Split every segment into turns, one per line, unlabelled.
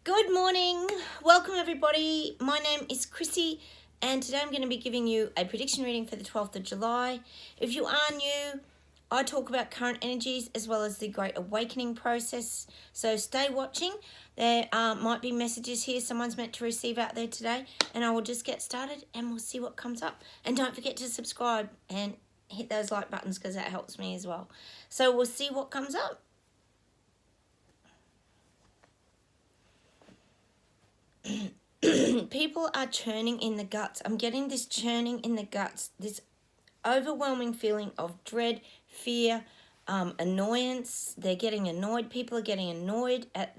Good morning. Welcome everybody. My name is Chrissy and today I'm going to be giving you a prediction reading for the 12th of July. If you are new, I talk about current energies as well as the Great Awakening process. So stay watching. There might be messages here someone's meant to receive out there today, and I will just get started and we'll see what comes up. And don't forget to subscribe and hit those like buttons because that helps me as well. So we'll see what comes up. People are churning in the guts. I'm getting this churning in the guts, this overwhelming feeling of dread, fear, annoyance. They're getting annoyed. People are getting annoyed at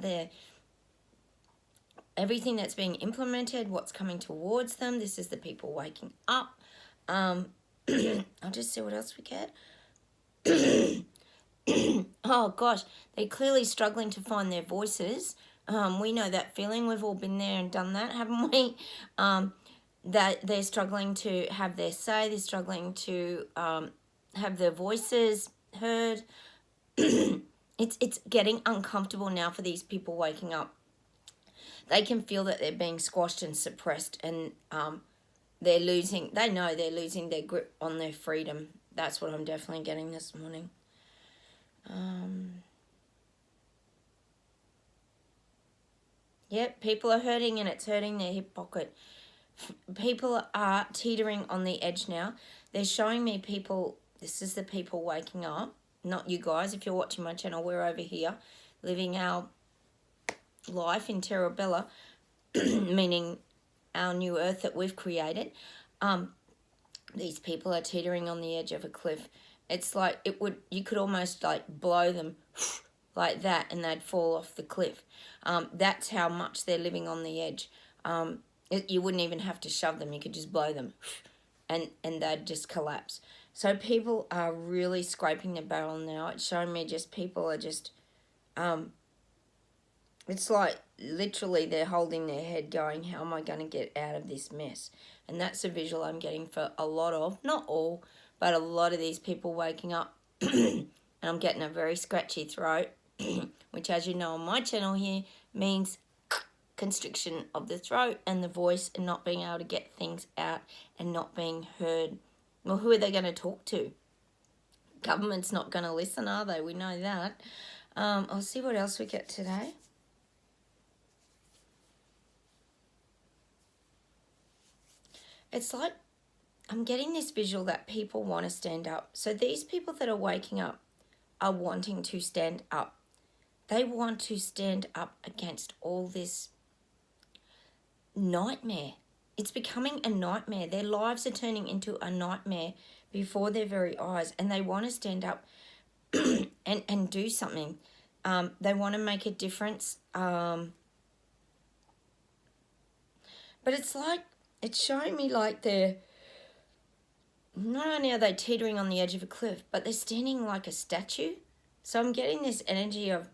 everything that's being implemented, what's coming towards them. This is the people waking up. I'll just see what else we get. Oh gosh, they're clearly struggling to find their voices. We know that feeling. We've all been there and done that, haven't we? That they're struggling to have their say. They're struggling to have their voices heard. It's getting uncomfortable now for these people waking up. They can feel that they're being squashed and suppressed, and they know they're losing their grip on their freedom. That's what I'm definitely getting this morning. Yep, people are hurting and it's hurting their hip pocket. People are teetering on the edge now. They're showing me people, this is the people waking up, not you guys. If you're watching my channel, we're over here living our life in Terra Bella, meaning our new earth that we've created. These people are teetering on the edge of a cliff. It's like you could almost like blow them like that and they'd fall off the cliff. That's how much they're living on the edge. You wouldn't even have to shove them. You could just blow them and they'd just collapse. So people are really scraping the barrel now. It's showing me just people are just, it's like literally they're holding their head going, how am I going to get out of this mess? And that's a visual I'm getting for a lot of, not all, but a lot of these people waking up. And I'm getting a very scratchy throat, which, as you know on my channel here, means constriction of the throat and the voice and not being able to get things out and not being heard. Well, who are they going to talk to? Government's not going to listen, are they? We know that. I'll see what else we get today. It's like I'm getting this visual that people want to stand up. So these people that are waking up are wanting to stand up. They want to stand up against all this nightmare. It's becoming a nightmare. Their lives are turning into a nightmare before their very eyes, and they want to stand up and do something. They want to make a difference. But it's like, it's showing me like they're, not only are they teetering on the edge of a cliff, but they're standing like a statue. So I'm getting this energy of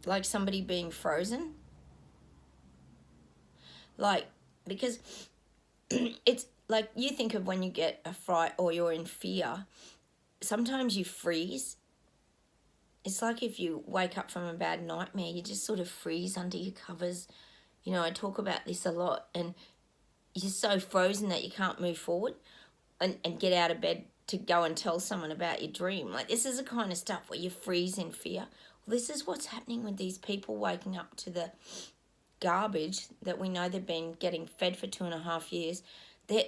like somebody being frozen. Like, because it's like you think of when you get a fright or you're in fear, sometimes you freeze. It's like if you wake up from a bad nightmare, you just sort of freeze under your covers. You know, I talk about this a lot, and you're so frozen that you can't move forward and get out of bed to go and tell someone about your dream. Like, this is the kind of stuff where you freeze in fear. Well, this is what's happening with these people waking up to the garbage that we know they've been getting fed for 2.5 years.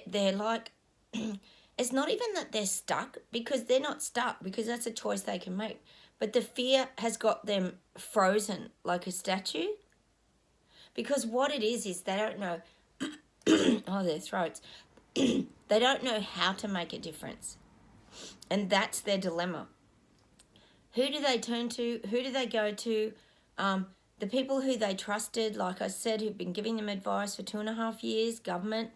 They're like, it's not even that they're stuck, because they're not stuck, because that's a choice they can make. But the fear has got them frozen like a statue. Because what it is they don't know, oh, their throats, they don't know how to make a difference. And that's their dilemma. Who do they turn to? Who do they go to? The people who they trusted, like I said, who've been giving them advice for 2.5 years, government,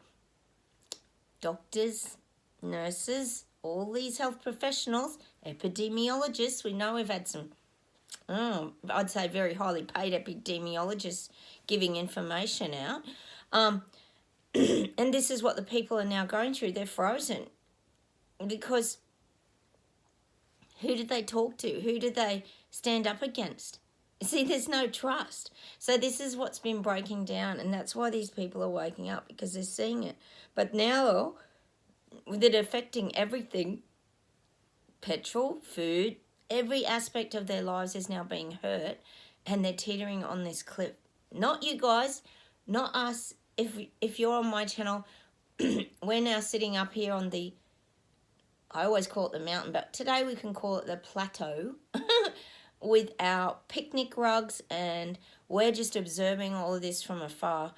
doctors, nurses, all these health professionals, epidemiologists. We know we've had some, I'd say very highly paid epidemiologists giving information out. And this is what the people are now going through. They're frozen because who did they talk to? Who did they stand up against? See, there's no trust. So this is what's been breaking down, and that's why these people are waking up, because they're seeing it. But now, with it affecting everything, petrol, food, every aspect of their lives is now being hurt, and they're teetering on this cliff. Not you guys, not us. If you're on my channel, we're now sitting up here on the, I always call it the mountain, but today we can call it the plateau, with our picnic rugs, and we're just observing all of this from afar.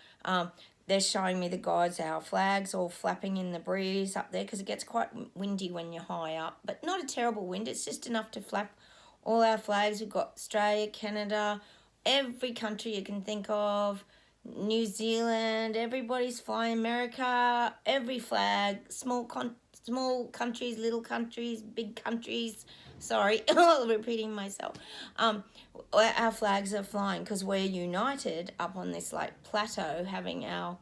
They're showing me the guys, our flags all flapping in the breeze up there, because it gets quite windy when you're high up, but not a terrible wind. It's just enough to flap all our flags. We've got Australia, Canada, every country you can think of, New Zealand, everybody's flying, America, every flag, small countries, little countries, big countries. Sorry, repeating myself. Our flags are flying because we're united up on this like plateau, having our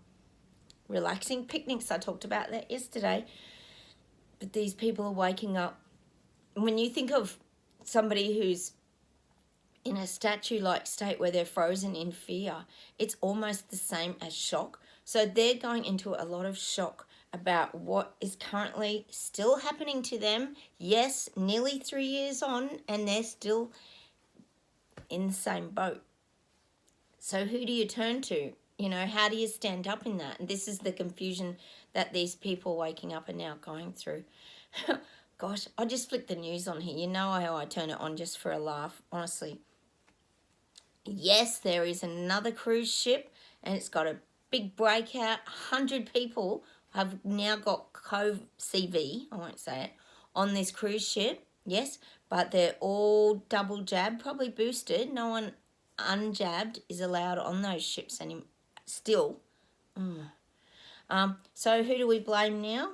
relaxing picnics. I talked about that yesterday. But these people are waking up. When you think of somebody who's in a statue-like state where they're frozen in fear, it's almost the same as shock. So they're going into a lot of shock about what is currently still happening to them. Yes, nearly 3 years on, and they're still in the same boat. So who do you turn to? You know, how do you stand up in that? And this is the confusion that these people waking up are now going through. Gosh, I just flicked the news on here. You know how I turn it on just for a laugh, honestly. Yes, there is another cruise ship, and it's got a big breakout. 100 people have now got CV, I won't say it, on this cruise ship. Yes, but they're all double jabbed, probably boosted. No one unjabbed is allowed on those ships anymore. Still. So who do we blame now?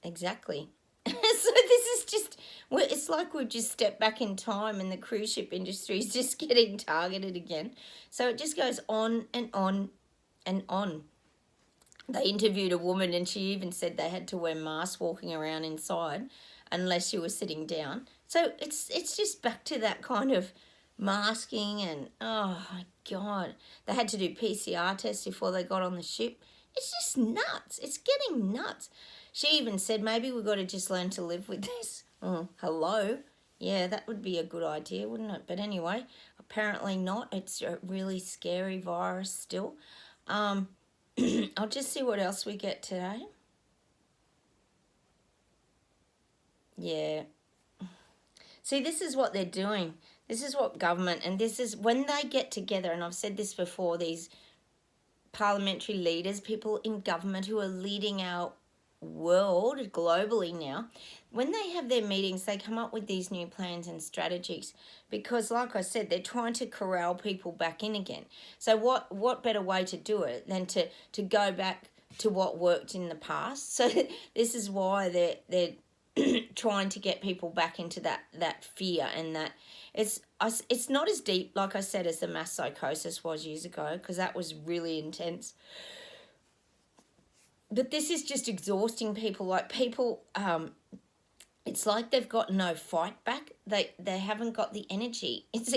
Exactly. So this is just, it's like we've just stepped back in time, and the cruise ship industry is just getting targeted again. So it just goes on and on and on. They interviewed a woman, and she even said they had to wear masks walking around inside unless you were sitting down. So it's just back to that kind of masking, and oh my God, they had to do PCR tests before they got on the ship. It's just nuts. It's getting nuts. She even said maybe we've got to just learn to live with this. Oh, hello. Yeah, that would be a good idea, wouldn't it? But anyway, apparently not. It's a really scary virus still. I'll just see what else we get today. Yeah. See, this is what they're doing. This is what government, and this is when they get together, and I've said this before, these parliamentary leaders, people in government who are leading our world globally now, when they have their meetings, they come up with these new plans and strategies, because like I said, they're trying to corral people back in again. So what better way to do it than to go back to what worked in the past? So this is why they're trying to get people back into that fear, and that it's not as deep, like I said, as the mass psychosis was years ago, because that was really intense. But this is just exhausting people. Like people, it's like they've got no fight back. They haven't got the energy. It's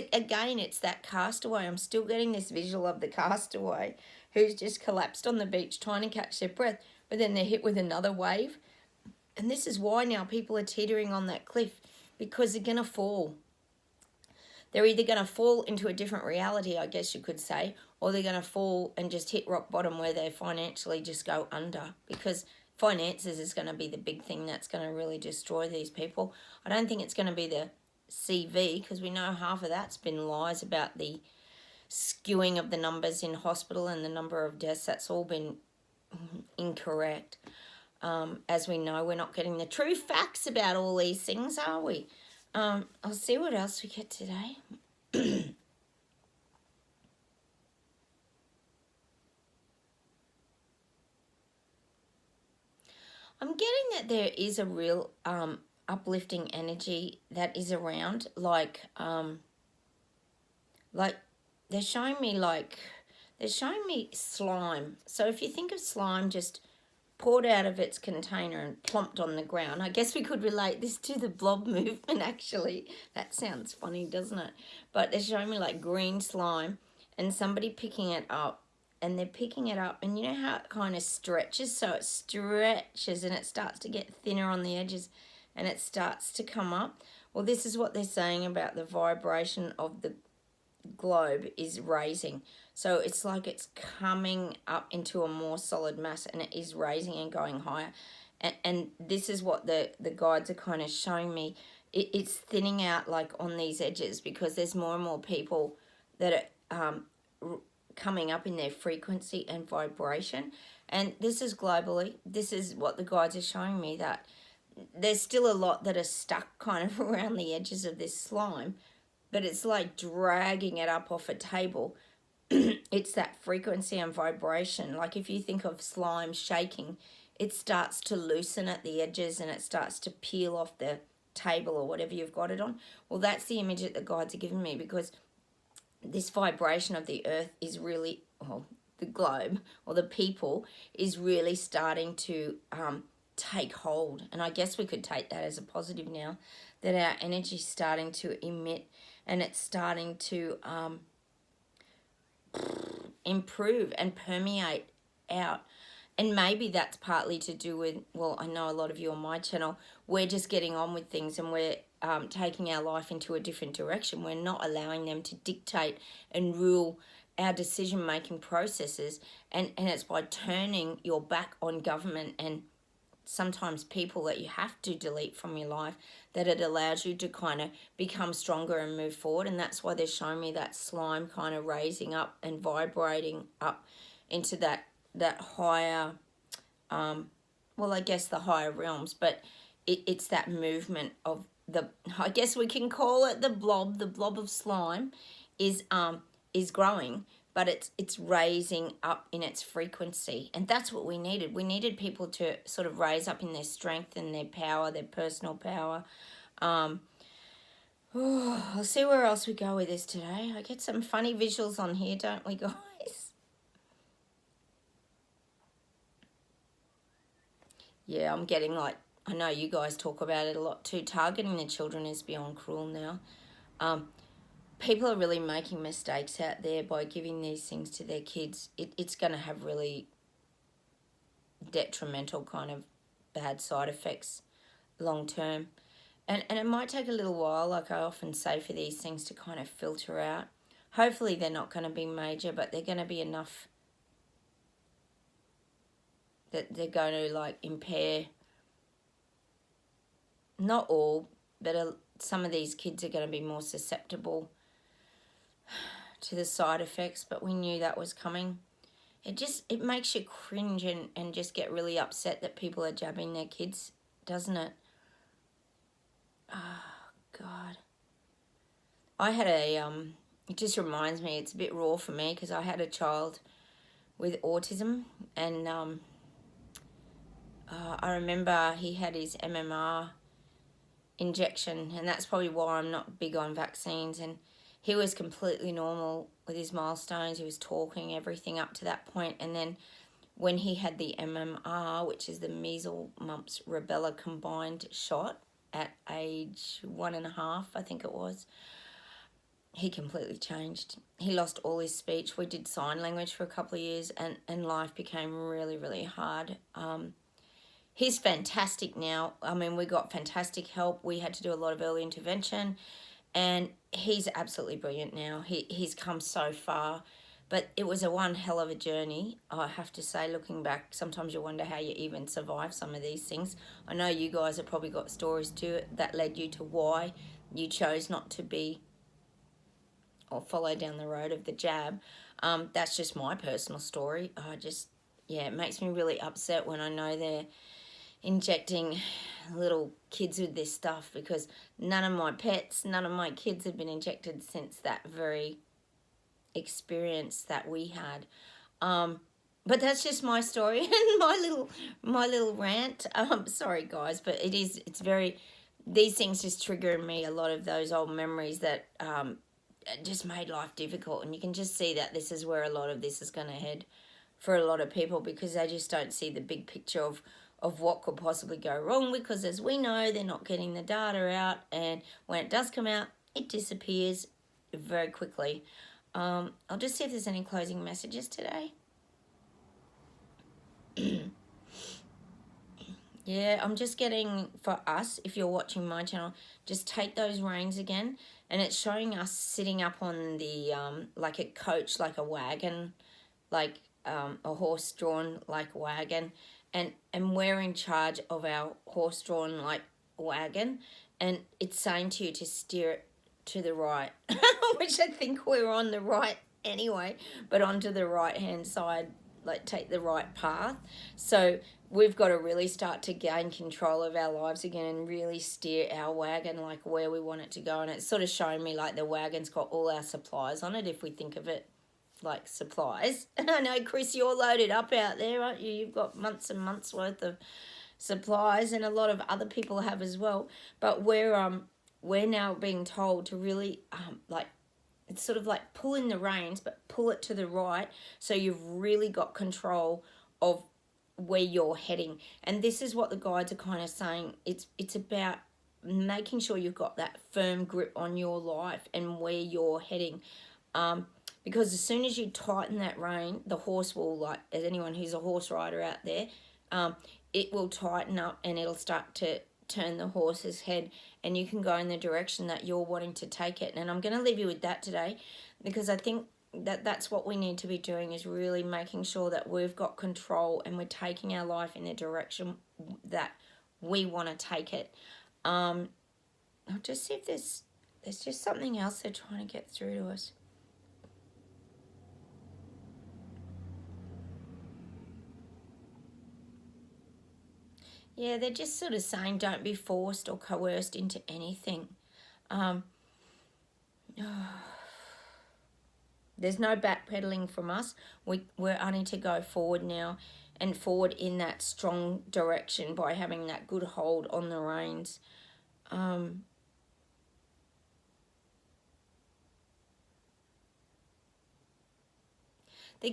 that castaway. I'm still getting this visual of the castaway who's just collapsed on the beach trying to catch their breath, but then they're hit with another wave. And this is why now people are teetering on that cliff, because they're going to fall. They're either going to fall into a different reality, I guess you could say, or they're going to fall and just hit rock bottom where they financially just go under, because finances is going to be the big thing that's going to really destroy these people. I don't think it's going to be the CV, because we know half of that's been lies about the skewing of the numbers in hospital and the number of deaths. That's all been incorrect. As we know, we're not getting the true facts about all these things, are we? I'll see what else we get today. I'm getting that there is a real uplifting energy that is around, like they're showing me slime. So if you think of slime, just poured out of its container and plomped on the ground. I guess we could relate this to the blob movement, actually. That sounds funny, doesn't it? But they're showing me like green slime and somebody picking it up, and they're picking it up, and you know how it kind of stretches? So it stretches and it starts to get thinner on the edges and it starts to come up. Well, this is what they're saying about the vibration of the globe is raising. So it's like it's coming up into a more solid mass, and it is raising and going higher. And this is what the guides are kind of showing me. It's thinning out like on these edges, because there's more and more people that are coming up in their frequency and vibration. And this is globally. This is what the guides are showing me, that there's still a lot that are stuck kind of around the edges of this slime, but it's like dragging it up off a table. It's that frequency and vibration. Like if you think of slime shaking, it starts to loosen at the edges and it starts to peel off the table or whatever you've got it on. Well, that's the image that the guides are giving me, because this vibration of the earth is really, well, the globe or the people is really starting to take hold. And I guess we could take that as a positive now, that our energy is starting to emit and it's starting to improve and permeate out. And maybe that's partly to do with, well, I know a lot of you on my channel, we're just getting on with things and we're taking our life into a different direction. We're not allowing them to dictate and rule our decision-making processes. And it's by turning your back on government and sometimes people that you have to delete from your life, that it allows you to kind of become stronger and move forward. And that's why they're showing me that slime kind of raising up and vibrating up into that higher, well, I guess the higher realms. But it's that movement of I guess we can call it the blob of slime is growing, but it's raising up in its frequency. And that's what we needed. We needed people to sort of raise up in their strength and their power, their personal power. I'll see where else we go with this today. I get some funny visuals on here, don't we, guys? Yeah, I'm getting like, I know you guys talk about it a lot too. Targeting the children is beyond cruel now. People are really making mistakes out there by giving these things to their kids. It's going to have really detrimental kind of bad side effects long term. And it might take a little while, like I often say, for these things to kind of filter out. Hopefully they're not going to be major, but they're going to be enough that they're going to like impair, not all, but some of these kids are going to be more susceptible to the side effects. But we knew that was coming. It makes you cringe and just get really upset that people are jabbing their kids, doesn't it? Oh, God. I had it just reminds me, it's a bit raw for me, because I had a child with autism, and I remember he had his MMR injection, and that's probably why I'm not big on vaccines. And he was completely normal with his milestones. He was talking, everything up to that point. And then when he had the MMR, which is the measles, mumps, rubella combined shot at age 1.5, I think it was, he completely changed. He lost all his speech. We did sign language for a couple of years, and life became really, really hard. He's fantastic now. I mean, we got fantastic help. We had to do a lot of early intervention, and he's absolutely brilliant now. He's come so far, but it was a one hell of a journey, I have to say. Looking back, sometimes you wonder how you even survive some of these things. I know you guys have probably got stories too that led you to why you chose not to be or follow down the road of the jab. That's just my personal story. It makes me really upset when I know they're injecting little kids with this stuff, because none of my kids have been injected since that very experience that we had. But that's just my story and my little rant. Sorry guys, but these things just trigger in me a lot of those old memories that just made life difficult, and you can just see that this is where a lot of this is going to head. for a lot of people, because they just don't see the big picture of what could possibly go wrong, because as we know, they're not getting the data out, and when it does come out, it disappears very quickly. I'll just see if there's any closing messages today. Yeah, I'm just getting, for us, if you're watching my channel, just take those reins again, and it's showing us sitting up on the, like a coach, like a wagon, like a horse-drawn, like, wagon, and we're in charge of our horse-drawn, like, wagon, and it's saying to you to steer it to the right, which I think we're on the right anyway, but onto the right-hand side, like, take the right path. So we've got to really start to gain control of our lives again and really steer our wagon like where we want it to go. And it's sort of showing me like the wagon's got all our supplies on it, if we think of it like supplies. I know, Chris, you're loaded up out there, aren't you? You've got months and months worth of supplies, and a lot of other people have as well. But we're now being told to really like, it's sort of like pulling the reins, but pull it to the right, so you've really got control of where you're heading. And this is what the guides are kind of saying. It's about making sure you've got that firm grip on your life and where you're heading. Because as soon as you tighten that rein, the horse will, like, as anyone who's a horse rider out there, it will tighten up and it'll start to turn the horse's head, and you can go in the direction that you're wanting to take it. And I'm going to leave you with that today, because I think that's what we need to be doing, is really making sure that we've got control and we're taking our life in the direction that we want to take it. I'll just see if there's just something else they're trying to get through to us. Yeah, they're just sort of saying don't be forced or coerced into anything. There's no backpedaling from us. We're only to go forward now, and forward in that strong direction by having that good hold on the reins. They're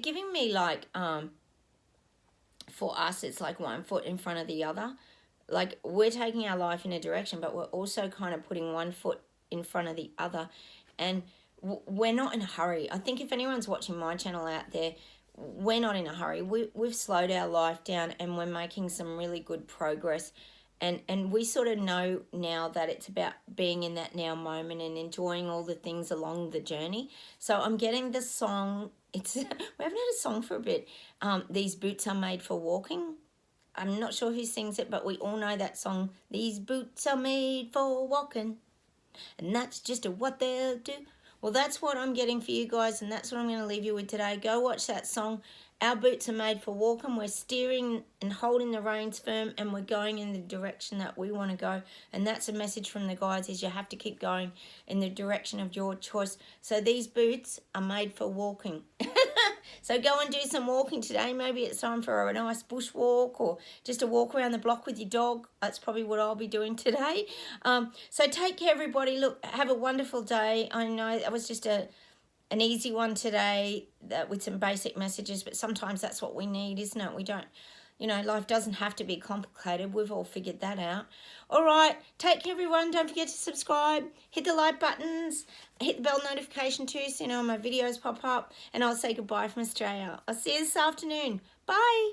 giving me like, for us, it's like one foot in front of the other. Like, we're taking our life in a direction, but we're also kind of putting one foot in front of the other. And we're not in a hurry. I think if anyone's watching my channel out there, we're not in a hurry. We've slowed our life down, and we're making some really good progress. And we sort of know now that it's about being in that now moment and enjoying all the things along the journey. So I'm getting the song. We haven't had a song for a bit. These Boots Are Made for Walking. I'm not sure who sings it, but we all know that song. These boots are made for walking, and that's just what they'll do. Well, that's what I'm getting for you guys, and that's what I'm going to leave you with today. Go watch that song. Our boots are made for walking. We're steering and holding the reins firm, and we're going in the direction that we want to go. And that's a message from the guides, is you have to keep going in the direction of your choice. So these boots are made for walking. So go and do some walking today. Maybe it's time for a nice bush walk, or just a walk around the block with your dog. That's probably what I'll be doing today. So take care, everybody. Look, have a wonderful day. I know that was just an easy one today, with some basic messages, but sometimes that's what we need, isn't it? We don't, life doesn't have to be complicated. We've all figured that out. All right, take care, everyone. Don't forget to subscribe, hit the like buttons, hit the bell notification too, so my videos pop up, and I'll say goodbye from Australia. I'll see you this afternoon. Bye.